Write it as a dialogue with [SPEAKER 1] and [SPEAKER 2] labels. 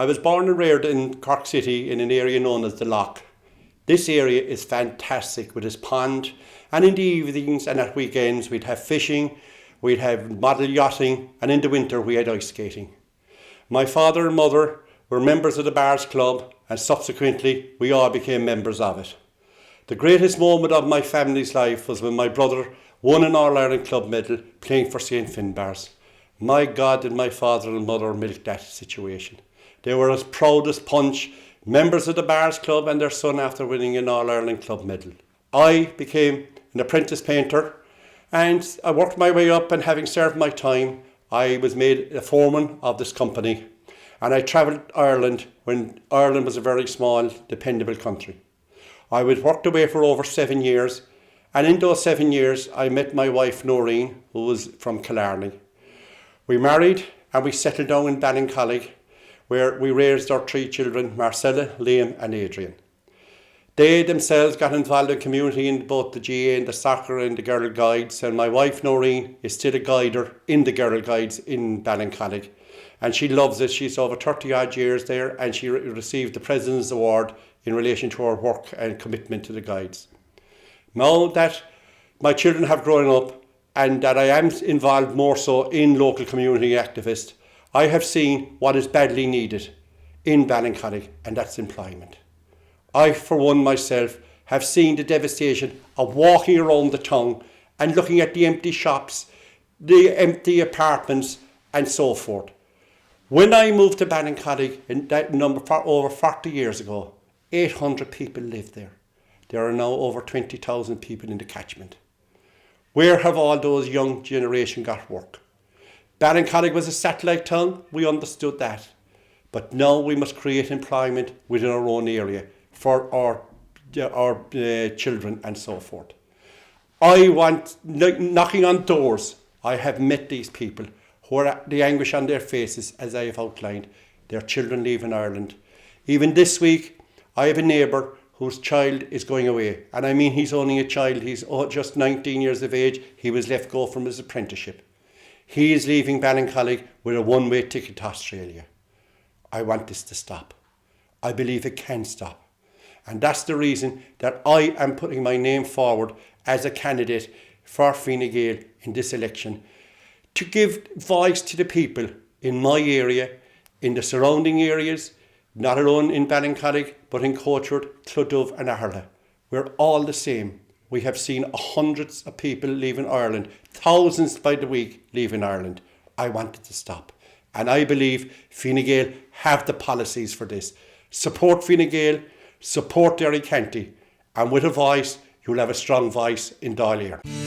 [SPEAKER 1] I was born and reared in Cork City in an area known as the Loch. This area is fantastic with its pond, and in the evenings and at weekends we'd have fishing, we'd have model yachting, and in the winter we had ice skating. My father and mother were members of the Bars Club, and subsequently we all became members of it. The greatest moment of my family's life was when my brother won an All-Ireland Club medal playing for St. Finbarrs. My God, did my father and mother milk that situation. They were as proud as punch, members of the Bars Club and their son after winning an All-Ireland Club medal. I became an apprentice painter and I worked my way up, and having served my time, I was made a foreman of this company, and I travelled Ireland when Ireland was a very small, dependable country. I was worked away for over 7 years, and in those 7 years I met my wife Noreen, who was from Killarney. We married and we settled down in Ballincollig, where we raised our 3 children, Marcella, Liam and Adrian. They themselves got involved in community in both the GA and the soccer and the Girl Guides, and my wife Noreen is still a guider in the Girl Guides in Ballincollig, and she loves it. She's over 30 odd years there, and she received the President's Award in relation to her work and commitment to the Guides. Now that my children have grown up and that I am involved more so in local community activist, I have seen what is badly needed in Ballincollig, and that's employment. I, for one myself, have seen the devastation of walking around the town and looking at the empty shops, the empty apartments and so forth. When I moved to Ballincollig in that number over 40 years ago, 800 people lived there. There are now over 20,000 people in the catchment. Where have all those young generation got work? Ballincollig was a satellite town, we understood that. But now we must create employment within our own area for our children and so forth. I want, knocking on doors, I have met these people who are the anguish on their faces, as I have outlined, their children leaving Ireland. Even this week, I have a neighbour whose child is going away. And I mean, he's only a child, he's just 19 years of age, he was let go from his apprenticeship. He is leaving Ballincollig with a one-way ticket to Australia. I want this to stop. I believe it can stop. And that's the reason that I am putting my name forward as a candidate for Fine Gael in this election, to give voice to the people in my area, in the surrounding areas, not alone in Ballincollig, but in Coachwood, Clodove and Aherla. We're all the same. We have seen hundreds of people leaving Ireland, thousands by the week leaving Ireland. I want it to stop. And I believe Fine Gael have the policies for this. Support Fine Gael, support Derry Canty, and with a voice, you'll have a strong voice in Dáil Éireann.